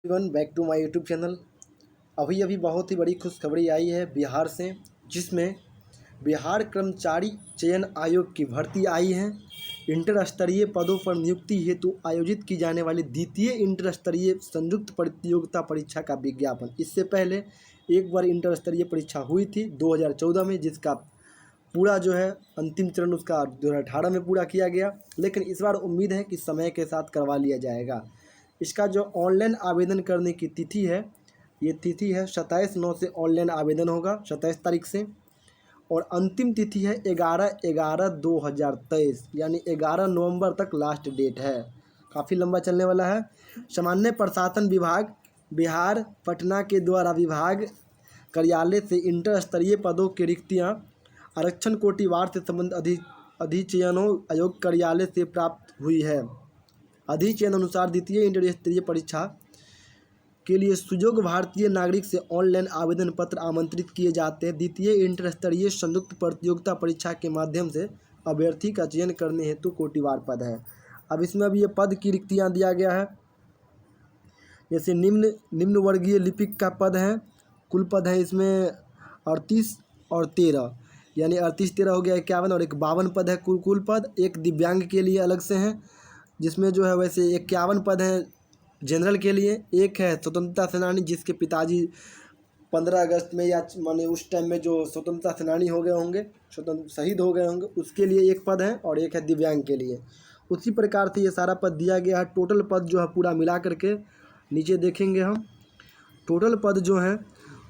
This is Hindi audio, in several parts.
Everyone back to my YouTube channel. अभी अभी बहुत ही बड़ी खुशखबरी आई है बिहार से, जिसमें बिहार कर्मचारी चयन आयोग की भर्ती आई है। इंटर स्तरीय पदों पर नियुक्ति हेतु आयोजित की जाने वाली द्वितीय इंटर स्तरीय संयुक्त प्रतियोगिता परीक्षा का विज्ञापन। इससे पहले एक बार इंटर स्तरीय परीक्षा हुई थी 2014 में, जिसका पूरा जो है अंतिम चरण उसका 2018 में पूरा किया गया। लेकिन इस बार उम्मीद है कि समय के साथ करवा लिया जाएगा। इसका जो ऑनलाइन आवेदन करने की तिथि है, ये तिथि है 27/9 से ऑनलाइन आवेदन होगा, 27 तारीख से। और अंतिम तिथि है 11/11/2023, यानी 11 नवंबर तक लास्ट डेट है। काफ़ी लंबा चलने वाला है। सामान्य प्रशासन विभाग बिहार पटना के द्वारा विभाग कार्यालय से इंटर स्तरीय पदों की रिक्तियाँ आरक्षण कोटिवार से संबंधित अधिचयनों आयोग कार्यालय से प्राप्त हुई है। अधिचयन अनुसार द्वितीय इंटर स्तरीय परीक्षा के लिए सुयोग्य भारतीय नागरिक से ऑनलाइन आवेदन पत्र आमंत्रित किए जाते हैं। द्वितीय इंटर स्तरीय संयुक्त प्रतियोगिता परीक्षा के माध्यम से अभ्यर्थी का चयन करने हेतु कोटिवार पद है। अब इसमें अब ये पद की रिक्तियाँ दिया गया है। जैसे निम्न वर्गीय लिपिक का पद है, कुल पद है इसमें 38 और 13, यानी 38-13 हो गया 51, और एक 52 पद है कुल पद। एक दिव्यांग के लिए अलग से हैं, जिसमें जो है वैसे 51 पद हैं जनरल के लिए। एक है स्वतंत्रता सेनानी, जिसके पिताजी 15 अगस्त में या माने उस टाइम में जो स्वतंत्रता सेनानी हो गए होंगे, स्वतंत्र शहीद हो गए होंगे, उसके लिए एक पद है। और एक है दिव्यांग के लिए। उसी प्रकार से ये सारा पद दिया गया है। टोटल पद जो है पूरा मिला करके नीचे देखेंगे हम, टोटल पद जो हैं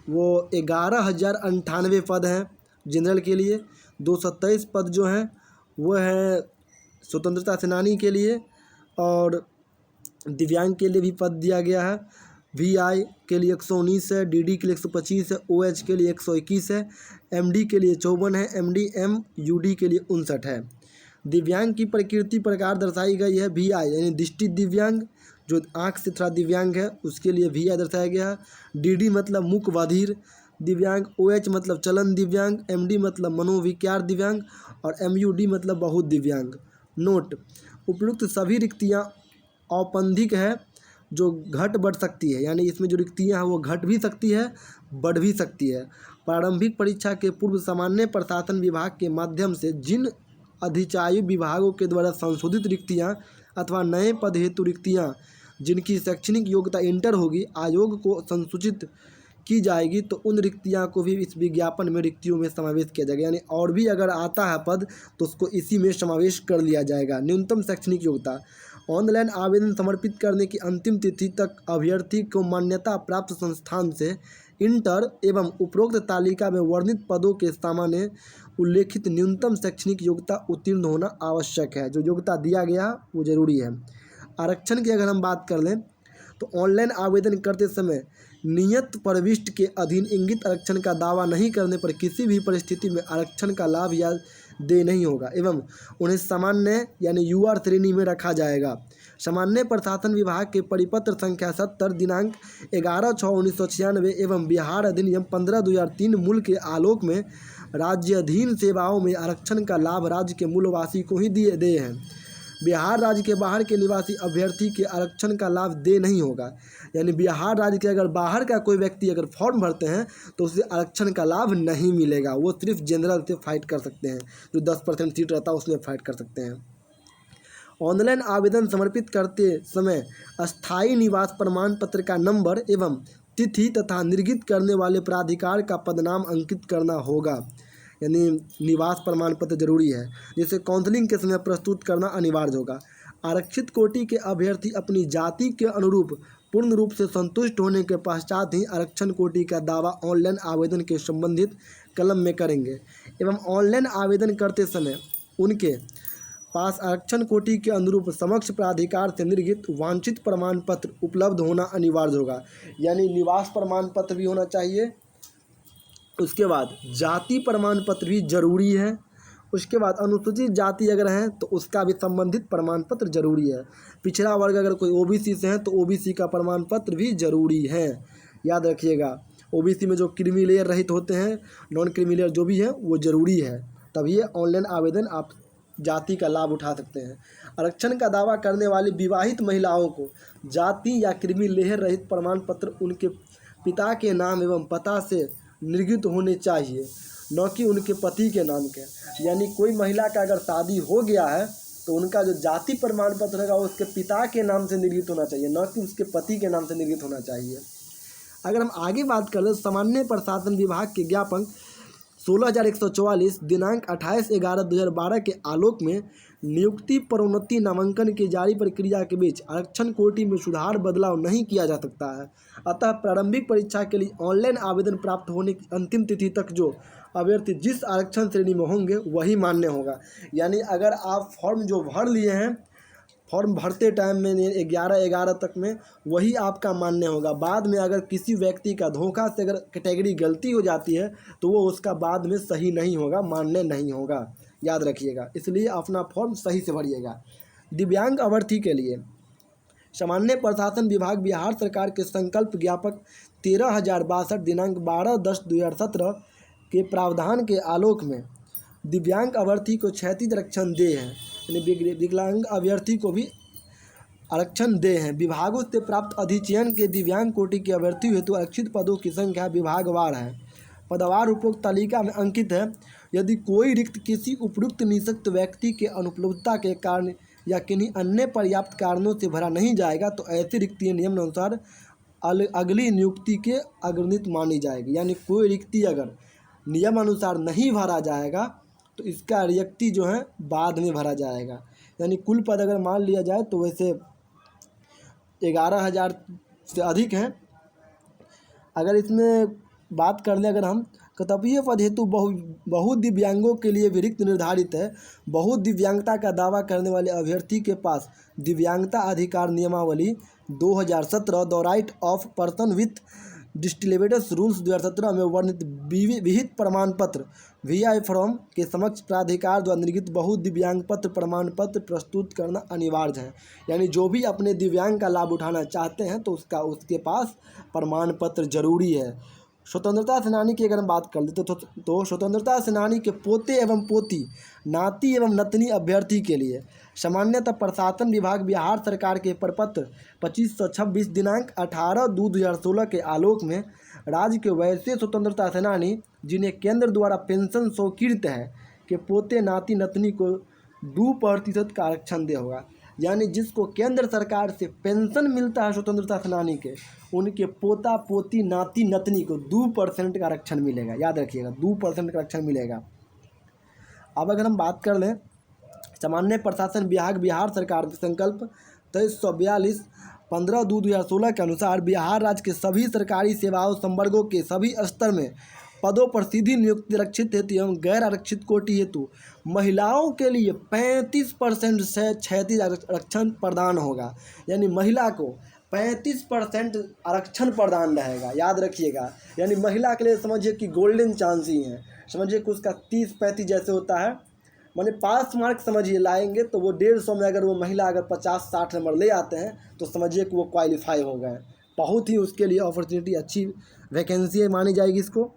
वो 11,098 पद हैं जनरल के लिए। 223 पद जो हैं वो हैं स्वतंत्रता सेनानी के लिए, और दिव्यांग के लिए भी पद दिया गया है। वीआई के लिए 119 है, डीडी के लिए 125 है, ओएच के लिए 121 है, एमडी के लिए 54 है, एमडीएम यूडी के लिए 59 है। दिव्यांग की प्रकृति प्रकार दर्शाई गई है। वीआई यानी दृष्टि दिव्यांग, जो आँख से थोड़ा दिव्यांग है, उसके लिए वीआई दर्शाया गया है। डीडी मतलब मुख बधिर दिव्यांग, ओएच मतलब चलन दिव्यांग, एमडी मतलब मनोविकार दिव्यांग, और एमयूडी मतलब बहुत दिव्यांग। नोट: उपयुक्त सभी रिक्तियाँ औपंधिक है, जो घट बढ़ सकती है, यानी इसमें जो रिक्तियाँ हैं वो घट भी सकती है, बढ़ भी सकती है। प्रारंभिक परीक्षा के पूर्व सामान्य प्रशासन विभाग के माध्यम से जिन अधिचायु विभागों के द्वारा संशोधित रिक्तियाँ अथवा नए पद हेतु रिक्तियाँ जिनकी शैक्षणिक योग्यता इंटर होगी, आयोग को संसूचित की जाएगी, तो उन रिक्तियाँ को भी इस विज्ञापन में रिक्तियों में समावेश किया जाएगा। यानी और भी अगर आता है पद तो उसको इसी में समावेश कर लिया जाएगा। न्यूनतम शैक्षणिक योग्यता: ऑनलाइन आवेदन समर्पित करने की अंतिम तिथि तक अभ्यर्थी को मान्यता प्राप्त संस्थान से इंटर एवं उपरोक्त तालिका में वर्णित पदों के सामान्य उल्लेखित न्यूनतम शैक्षणिक योग्यता उत्तीर्ण होना आवश्यक है। जो योग्यता दिया गया वो जरूरी है। आरक्षण की अगर हम बात कर लें तो ऑनलाइन आवेदन करते समय नियत प्रविष्टि के अधीन इंगित आरक्षण का दावा नहीं करने पर किसी भी परिस्थिति में आरक्षण का लाभ या दे नहीं होगा एवं उन्हें सामान्य यानी यूआर श्रेणी में रखा जाएगा। सामान्य प्रशासन विभाग के परिपत्र संख्या 70 दिनांक 11/6/1996 एवं बिहार अधिनियम 15/2003 मूल के आलोक में राज्याधीन सेवाओं में आरक्षण का लाभ राज्य के मूलवासी को ही दिए दे हैं। बिहार राज्य के बाहर के निवासी अभ्यर्थी के आरक्षण का लाभ दे नहीं होगा। यानी बिहार राज्य के अगर बाहर का कोई व्यक्ति अगर फॉर्म भरते हैं तो उसे आरक्षण का लाभ नहीं मिलेगा। वो सिर्फ जनरल से फाइट कर सकते हैं, जो 10% सीट रहता है उसमें फाइट कर सकते हैं। ऑनलाइन आवेदन समर्पित करते समय अस्थायी निवास प्रमाण पत्र का नंबर एवं तिथि तथा निर्गत करने वाले प्राधिकार का पदनाम अंकित करना होगा। यानी निवास प्रमाण पत्र जरूरी है, जिसे काउंसलिंग के समय प्रस्तुत करना अनिवार्य होगा। आरक्षित कोटि के अभ्यर्थी अपनी जाति के अनुरूप पूर्ण रूप से संतुष्ट होने के पश्चात ही आरक्षण कोटि का दावा ऑनलाइन आवेदन के संबंधित कलम में करेंगे एवं ऑनलाइन आवेदन करते समय उनके पास आरक्षण कोटि के अनुरूप समक्ष प्राधिकार से निर्गत वांछित प्रमाण पत्र उपलब्ध होना अनिवार्य होगा। यानी निवास प्रमाण पत्र भी होना चाहिए, उसके बाद जाति प्रमाण पत्र भी जरूरी है, उसके बाद अनुसूचित जाति अगर हैं तो उसका भी संबंधित प्रमाण पत्र जरूरी है। पिछड़ा वर्ग अगर कोई ओबीसी से है तो ओबीसी का प्रमाण पत्र भी जरूरी है। याद रखिएगा, ओबीसी में जो क्रीमी लेयर रहित होते हैं, नॉन क्रीमी लेयर जो भी है वो जरूरी है, तभी ऑनलाइन आवेदन आप जाति का लाभ उठा सकते हैं। आरक्षण का दावा करने वाली विवाहित महिलाओं को जाति या कृमि लेहर रहित प्रमाण पत्र उनके पिता के नाम एवं पता से निर्गत होने चाहिए, न कि उनके पति के नाम के। यानी कोई महिला का अगर शादी हो गया है तो उनका जो जाति प्रमाण पत्र है वो उसके पिता के नाम से निर्गत होना चाहिए, न कि उसके पति के नाम से निर्गत होना चाहिए। अगर हम आगे बात करें, सामान्य प्रशासन विभाग के ज्ञापन 16,144 दिनांक 28/11/2012 के आलोक में नियुक्ति प्रोन्नति नामांकन की जारी प्रक्रिया के बीच आरक्षण कोटि में सुधार बदलाव नहीं किया जा सकता है। अतः प्रारंभिक परीक्षा के लिए ऑनलाइन आवेदन प्राप्त होने की अंतिम तिथि तक जो अभ्यर्थी जिस आरक्षण श्रेणी में होंगे वही मान्य होगा। यानी अगर आप फॉर्म जो भर लिए हैं, फॉर्म भरते टाइम में 11/11 तक में वही आपका मान्य होगा। बाद में अगर किसी व्यक्ति का धोखा से अगर कैटेगरी गलती हो जाती है तो वो उसका बाद में सही नहीं होगा, मान्य नहीं होगा, याद रखिएगा। इसलिए अपना फॉर्म सही से भरिएगा। दिव्यांग अभ्यर्थी के लिए सामान्य प्रशासन विभाग बिहार सरकार के संकल्प ज्ञापक 13,062 दिनांक 12/10/2017 के प्रावधान के आलोक में दिव्यांग अभ्यर्थी को क्षैतिज आरक्षण दे हैं, यानी विकलांग अभ्यर्थी को भी आरक्षण दे हैं। विभागों से प्राप्त अधिचयन के दिव्यांग कोटि के अभ्यर्थी हेतु आरक्षित पदों की संख्या विभागवार है, पदवार उपरोक्त तालिका में अंकित है। यदि कोई रिक्त किसी उपयुक्त निःशक्त व्यक्ति के अनुपलब्धता के कारण या किन्हीं अन्य पर्याप्त कारणों से भरा नहीं जाएगा तो ऐसी रिक्तियाँ नियमानुसार अगली नियुक्ति के अग्रणित मानी जाएगी। यानी कोई रिक्ति अगर नियमानुसार नहीं भरा जाएगा तो इसका रिक्ति जो है बाद में भरा जाएगा। यानी कुल पद अगर मान लिया जाए तो वैसे 11,000 से अधिक हैं। अगर इसमें बात कर लें, अगर हम कर्तव्य पद हेतु बहुत दिव्यांगों के लिए भी रिक्त निर्धारित है। बहुत दिव्यांगता का दावा करने वाले अभ्यर्थी के पास दिव्यांगता अधिकार नियमावली 2017 the right of person with disabilities rules 2017 में वर्णित विहित प्रमाण पत्र VI फॉर्म के समक्ष प्राधिकार द्वारा निर्गत बहुत दिव्यांग पत्र प्रमाण पत्र प्रस्तुत करना अनिवार्य है। यानी जो भी अपने दिव्यांग का लाभ उठाना चाहते हैं तो उसके पास प्रमाण पत्र जरूरी है। स्वतंत्रता सेनानी की अगर हम बात कर लें तो स्वतंत्रता सेनानी के पोते एवं पोती, नाती एवं नतनी अभ्यर्थी के लिए सामान्यतः प्रशासन विभाग बिहार सरकार के प्रपत्र 2526 दिनांक 18/2/2016 के आलोक में राज्य के वैसे स्वतंत्रता सेनानी जिन्हें केंद्र द्वारा पेंशन स्वीकृत है के पोते नाती नतनी को 2% का आरक्षण दे होगा। यानी जिसको केंद्र सरकार से पेंशन मिलता है स्वतंत्रता सेनानी के, उनके पोता पोती नाती नतनी को 2% का आरक्षण मिलेगा। याद रखिएगा, 2% का आरक्षण मिलेगा। अब अगर हम बात कर लें सामान्य प्रशासन विभाग बिहार सरकार के संकल्प 2342 15/2/2016 के अनुसार बिहार राज्य के सभी सरकारी सेवाओं संवर्गों के सभी स्तर में पदों पर सीधी नियुक्ति आरक्षित हेतु एवं गैर आरक्षित कोटि हेतु महिलाओं के लिए 35% से क्षैतिज आरक्षण प्रदान होगा। यानी महिला को 35% आरक्षण प्रदान रहेगा, याद रखिएगा। यानी महिला के लिए समझिए कि गोल्डन चांस ही है। समझिए कि उसका 30-35 जैसे होता है, माने पास मार्क समझिए लाएंगे तो वो 150 में अगर वो महिला अगर 50-60 नंबर ले आते हैं तो समझिए कि वो क्वालिफाई हो गए। बहुत ही उसके लिए अपॉर्चुनिटी अच्छी वैकेंसी मानी जाएगी इसको।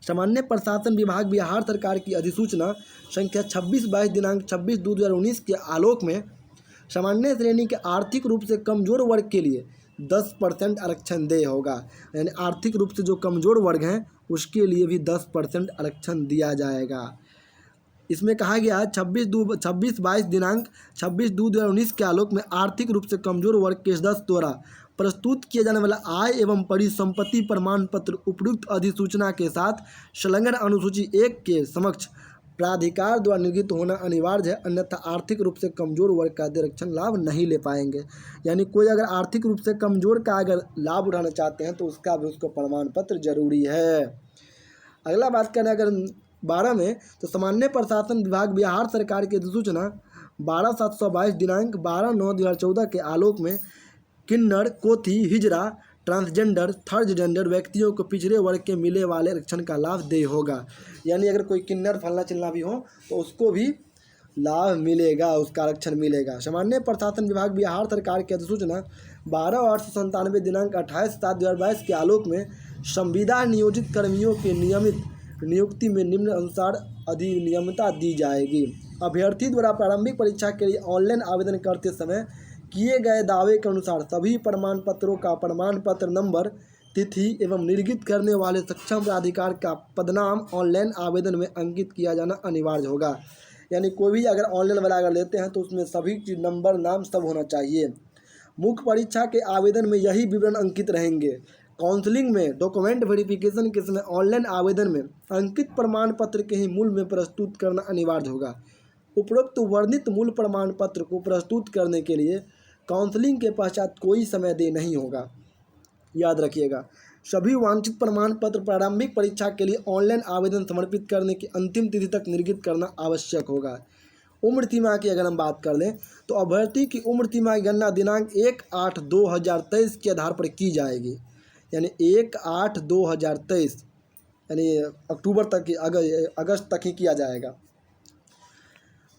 सामान्य प्रशासन विभाग बिहार सरकार की अधिसूचना संख्या 26/22 दिनांक 26/2/2019 के आलोक में सामान्य श्रेणी के आर्थिक रूप से कमजोर वर्ग के लिए 10% आरक्षण दे होगा। यानी आर्थिक रूप से जो कमजोर वर्ग हैं उसके लिए भी 10% आरक्षण दिया जाएगा। इसमें कहा गया है 26/22 दिनांक 26/2/2019 के आलोक में आर्थिक रूप से कमजोर वर्ग के सदस्य द्वारा प्रस्तुत किया जाने वाला आय एवं परिसंपत्ति प्रमाण पत्र उपयुक्त अधिसूचना के साथ संलग्न अनुसूची 1 के समक्ष प्राधिकार द्वारा निर्गत होना अनिवार्य है, अन्यथा आर्थिक रूप से कमजोर वर्ग का आरक्षण लाभ नहीं ले पाएंगे। यानी कोई अगर आर्थिक रूप से कमजोर का अगर लाभ उठाना चाहते हैं तो उसका भी उसको प्रमाण पत्र जरूरी है। अगला बात करें अगर 12 में तो सामान्य प्रशासन विभाग बिहार सरकार की अधिसूचना 12/722 दिनांक 12/9/2014 के आलोक में किन्नर, कोथी, हिजरा, ट्रांसजेंडर, थर्ड जेंडर व्यक्तियों को पिछड़े वर्ग के मिले वाले आरक्षण का लाभ दे होगा। यानी अगर कोई किन्नर फलना चिल्ला भी हो तो उसको भी लाभ मिलेगा, उसका आरक्षण मिलेगा। सामान्य प्रशासन विभाग बिहार सरकार की अधिसूचना 12/897 दिनांक 28/7/2022 के आलोक में संविदा नियोजित कर्मियों के नियमित नियुक्ति में निम्न अनुसार अधिनियमितता दी जाएगी। अभ्यर्थी द्वारा प्रारंभिक परीक्षा के लिए ऑनलाइन आवेदन करते समय किए गए दावे के अनुसार सभी प्रमाण पत्रों का प्रमाण पत्र नंबर, तिथि एवं निर्गत करने वाले सक्षम प्राधिकार का पदनाम ऑनलाइन आवेदन में अंकित किया जाना अनिवार्य होगा। यानी कोई भी अगर ऑनलाइन वाला अगर लेते हैं तो उसमें सभी चीज नंबर, नाम सब होना चाहिए। मुख्य परीक्षा के आवेदन में यही विवरण अंकित रहेंगे। काउंसलिंग में डॉक्यूमेंट वेरिफिकेशन के समय ऑनलाइन आवेदन में अंकित प्रमाण पत्र के ही मूल में प्रस्तुत करना अनिवार्य होगा। उपरोक्त वर्णित मूल प्रमाण पत्र को प्रस्तुत करने के लिए काउंसलिंग के पश्चात कोई समय देय नहीं होगा। याद रखिएगा, सभी वांछित प्रमाण पत्र प्रारंभिक परीक्षा के लिए ऑनलाइन आवेदन समर्पित करने की अंतिम तिथि तक निर्गत करना आवश्यक होगा। उम्र सीमा की अगर हम बात कर लें तो अभ्यर्थी की उम्र सीमा की गणना दिनांक 1/8/2023 के आधार पर की जाएगी। यानी 1/8/2023 यानी अक्टूबर तक की अगस्त तक ही किया जाएगा।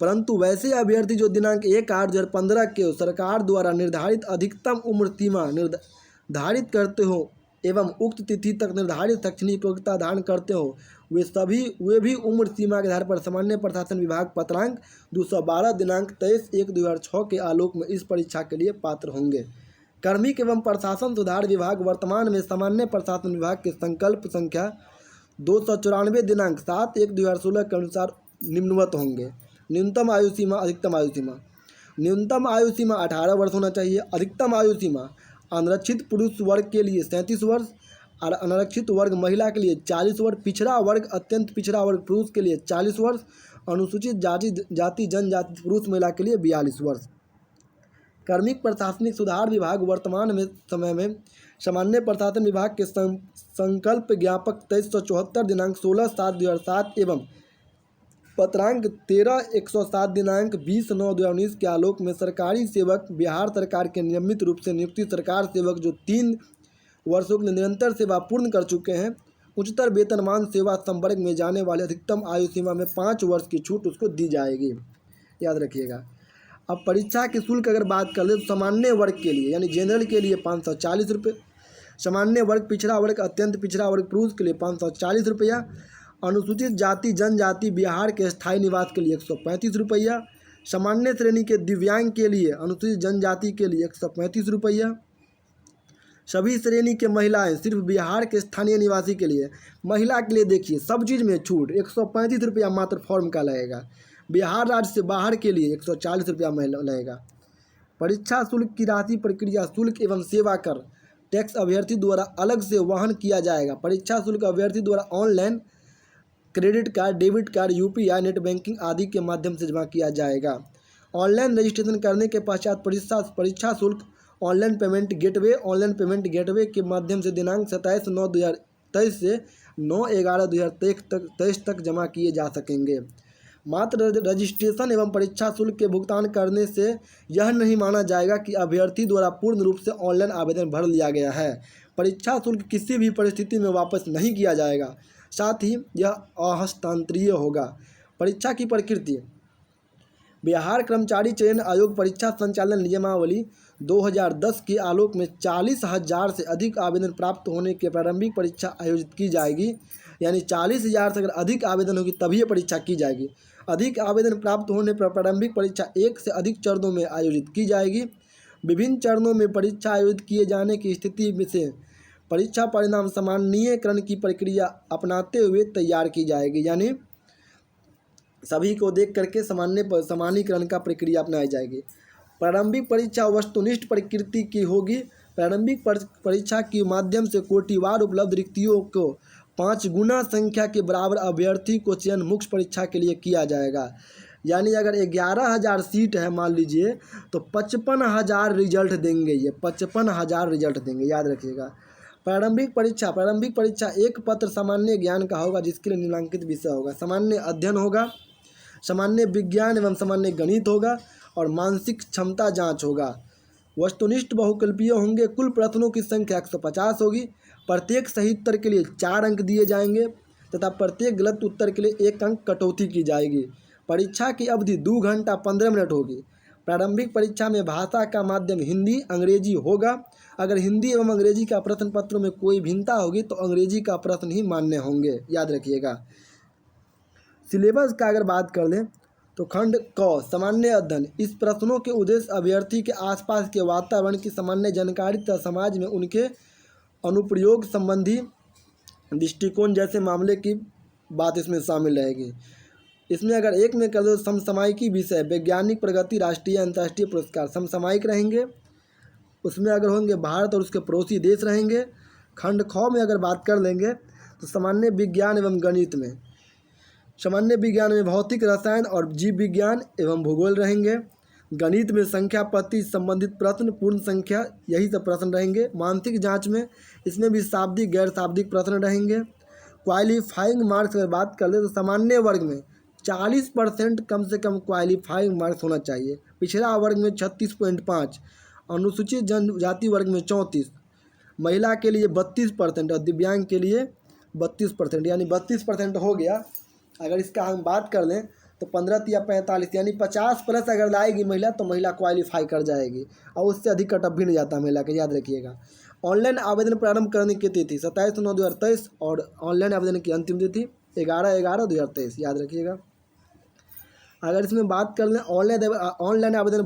परंतु वैसे अभ्यर्थी जो दिनांक 1/8/2015 के सरकार द्वारा निर्धारित अधिकतम उम्र सीमा निर्धारित करते हो एवं उक्त तिथि तक निर्धारित शैक्षणिक योग्यता धारण करते हो, वे भी उम्र सीमा के आधार पर सामान्य प्रशासन विभाग पत्रांक 212 दिनांक 23/1/2006 के आलोक में इस परीक्षा के लिए पात्र होंगे। कार्मिक एवं प्रशासन सुधार विभाग वर्तमान में सामान्य प्रशासन विभाग के संकल्प संख्या 294 दिनांक 7/1/2016 के अनुसार निम्नवत होंगे। न्यूनतम आयु सीमा, अधिकतम आयु सीमा। न्यूनतम आयु सीमा 18 वर्ष होना चाहिए। अधिकतम आयु सीमा अनारक्षित पुरुष वर्ग के लिए 37 वर्ष और अनारक्षित वर्ग महिला के लिए 40 वर्ष, पिछड़ा वर्ग अत्यंत पिछड़ा वर्ग पुरुष के लिए 40 वर्ष, अनुसूचित जाति जनजाति पुरुष महिला के लिए 42 वर्ष। कार्मिक प्रशासनिक सुधार विभाग वर्तमान में समय में सामान्य प्रशासन विभाग के संकल्प ज्ञापक 2374 दिनांक 16/7/2007 एवं पत्रांक 13/107 दिनांक 20/9/2019 के आलोक में सरकारी सेवक बिहार सरकार के नियमित रूप से नियुक्ति सरकार सेवक जो 3 वर्षों की निरंतर सेवा पूर्ण कर चुके हैं, उच्चतर वेतनमान सेवा संवर्ग में जाने वाले अधिकतम आयु सीमा में 5 वर्ष की छूट उसको दी जाएगी। याद रखिएगा। अब परीक्षा के शुल्क अगर बात कर ले तो सामान्य वर्ग के लिए यानी जनरल के लिए 540 रुपये, सामान्य वर्ग पिछड़ा वर्ग अत्यंत पिछड़ा वर्ग पुरुष के लिए 540 रुपया, अनुसूचित जाति जनजाति बिहार के स्थायी निवास के लिए 135 रुपया, सामान्य श्रेणी के दिव्यांग के लिए अनुसूचित जनजाति के लिए 135 रुपया, सभी श्रेणी के महिलाएं सिर्फ बिहार के स्थानीय निवासी के लिए, महिला के लिए देखिए सब चीज़ में छूट 135 रुपया मात्र फॉर्म का लगेगा। बिहार राज्य से बाहर के लिए 140 रुपया लगेगा। परीक्षा शुल्क की राशि प्रक्रिया शुल्क एवं सेवा कर टैक्स अभ्यर्थी द्वारा अलग से वहन किया जाएगा। परीक्षा शुल्क अभ्यर्थी द्वारा online credit card, debit card, UPI, net banking आदि के माध्यम से जमा किया जाएगा। ऑनलाइन रजिस्ट्रेशन करने के पश्चात परीक्षा शुल्क ऑनलाइन पेमेंट गेटवे के माध्यम से दिनांक 27/9/2023 से 9/11/2023 तक जमा किए जा सकेंगे। मात्र रजिस्ट्रेशन एवं परीक्षा शुल्क के भुगतान करने से यह नहीं माना जाएगा कि अभ्यर्थी द्वारा पूर्ण रूप से ऑनलाइन आवेदन भर लिया गया है। परीक्षा शुल्क किसी भी परिस्थिति में वापस नहीं किया जाएगा, साथ ही यह अहस्तांतरीय होगा। परीक्षा की प्रकृति बिहार कर्मचारी चयन आयोग परीक्षा संचालन नियमावली 2010 के आलोक में 40,000 से अधिक आवेदन प्राप्त होने के प्रारंभिक परीक्षा आयोजित की जाएगी। यानी 40,000 से अगर अधिक आवेदन होगी तभी ये परीक्षा की जाएगी। अधिक आवेदन प्राप्त होने पर प्रारंभिक परीक्षा 1 से अधिक चरणों में आयोजित की जाएगी। विभिन्न चरणों में परीक्षा आयोजित किए जाने की स्थिति में से परीक्षा परिणाम सामान्यीकरण की प्रक्रिया अपनाते हुए तैयार की जाएगी। यानी सभी को देख करके सामान्यीकरण का प्रक्रिया अपनाई जाएगी। प्रारंभिक परीक्षा वस्तुनिष्ठ प्रकृति की होगी। प्रारंभिक परीक्षा के माध्यम से कोटिवार उपलब्ध रिक्तियों को 5 गुना संख्या के बराबर अभ्यर्थी को चयन मुख्य परीक्षा के लिए किया जाएगा। यानी अगर 11,000 सीट है मान लीजिए तो 55,000 रिजल्ट देंगे, ये 55,000 रिजल्ट देंगे। याद रखिएगा। प्रारंभिक परीक्षा एक पत्र सामान्य ज्ञान का होगा जिसके लिए निम्नांकित विषय होगा। सामान्य अध्ययन होगा, सामान्य विज्ञान एवं सामान्य गणित होगा और मानसिक क्षमता जांच होगा। वस्तुनिष्ठ बहुकल्पीय होंगे। कुल प्रश्नों की संख्या 150 होगी। प्रत्येक सही उत्तर के लिए 4 अंक दिए जाएंगे तथा प्रत्येक गलत उत्तर के लिए 1 अंक कटौती की जाएगी। परीक्षा की अवधि 2 घंटा 15 मिनट होगी। प्रारंभिक परीक्षा में भाषा का माध्यम हिंदी अंग्रेजी होगा। अगर हिंदी एवं अंग्रेजी का प्रश्न पत्रों में कोई भिन्नता होगी तो अंग्रेजी का प्रश्न ही मान्य होंगे। याद रखिएगा। सिलेबस का अगर बात कर लें तो खंड क सामान्य अध्ययन। इस प्रश्नों के उद्देश्य अभ्यर्थी के आसपास के वातावरण की सामान्य जानकारी तथा समाज में उनके अनुप्रयोग संबंधी दृष्टिकोण जैसे मामले की बात इसमें शामिल रहेगी। इसमें अगर एक में कर दो समसामयिकी विषय, वैज्ञानिक प्रगति, राष्ट्रीय अंतर्राष्ट्रीय पुरस्कार समसामयिक रहेंगे। उसमें अगर होंगे भारत और उसके पड़ोसी देश रहेंगे। खंड ख में अगर बात कर लेंगे तो सामान्य विज्ञान एवं गणित में, सामान्य विज्ञान में भौतिक, रसायन और जीव विज्ञान एवं भूगोल रहेंगे। गणित में संख्या पद्धति संबंधित प्रश्न, पूर्ण संख्या, यही सब प्रश्न रहेंगे। मानसिक जांच में इसमें भी शाब्दिक गैर शाब्दिक प्रश्न रहेंगे। क्वालिफाइंग मार्क्स अगर बात कर ले तो सामान्य वर्ग में 40% कम से कम क्वालिफाइंग मार्क्स होना चाहिए। पिछड़ा वर्ग में 36.5, अनुसूचित जनजाति वर्ग में 34, महिला के लिए 32% और दिव्यांग के लिए 32%, यानी 32% हो गया। अगर इसका हम बात कर लें तो 15 या 45 यानी 50+ अगर लाएगी महिला तो महिला क्वालिफाई कर जाएगी, और उससे अधिक कटअप भी नहीं जाता महिला के, याद रखिएगा। ऑनलाइन आवेदन प्रारंभ करने की तिथि 27/9/2023 और ऑनलाइन आवेदन की अंतिम तिथि 11/11/2023, याद रखिएगा। अगर इसमें बात कर लें ऑनलाइन आवेदन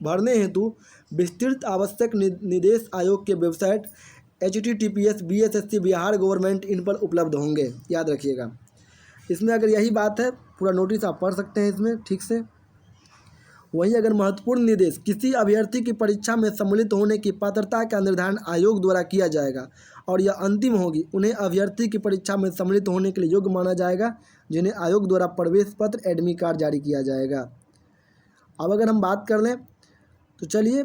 भरने हेतु विस्तृत आवश्यक निर्देश आयोग के website https BSSC Bihar government in पर उपलब्ध होंगे, याद रखिएगा। इसमें अगर यही बात है, पूरा नोटिस आप पढ़ सकते हैं इसमें ठीक से। वहीं अगर महत्वपूर्ण निर्देश, किसी अभ्यर्थी की परीक्षा में सम्मिलित होने की पात्रता का निर्धारण आयोग द्वारा किया जाएगा और यह अंतिम होगी। उन्हें अभ्यर्थी की परीक्षा में सम्मिलित होने के लिए योग्य माना जाएगा, जिन्हें आयोग द्वारा प्रवेश पत्र एडमिट कार्ड जारी किया जाएगा। अब अगर हम बात कर लें तो चलिए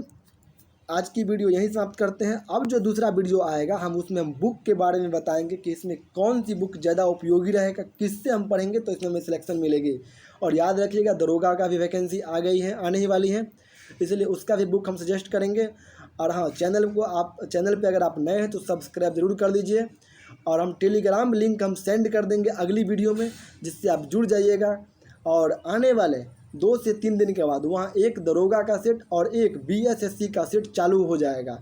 आज की वीडियो यहीं समाप्त करते हैं। अब जो दूसरा वीडियो आएगा हम उसमें हम बुक के बारे में बताएंगे कि इसमें कौन सी बुक ज़्यादा उपयोगी रहेगा, किससे हम पढ़ेंगे तो इसमें हमें सिलेक्शन मिलेगी। और याद रखिएगा दरोगा का भी वैकेंसी आ गई है, आने ही वाली है, इसलिए उसका भी बुक हम सजेस्ट करेंगे। और हाँ, चैनल पे अगर आप नए हैं तो सब्सक्राइब ज़रूर कर लीजिए, और हम टेलीग्राम लिंक हम सेंड कर देंगे अगली वीडियो में, जिससे आप जुड़ जाइएगा। और आने वाले 2 से 3 दिन के बाद वहाँ एक दरोगा का सेट और एक BSSC का सेट चालू हो जाएगा,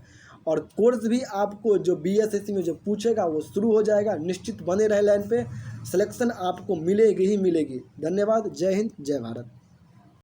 और कोर्स भी आपको जो BSSC में जो पूछेगा वो शुरू हो जाएगा। निश्चित बने रहे लाइन पे, सिलेक्शन आपको मिलेगी ही मिलेगी। धन्यवाद। जय हिंद, जय भारत।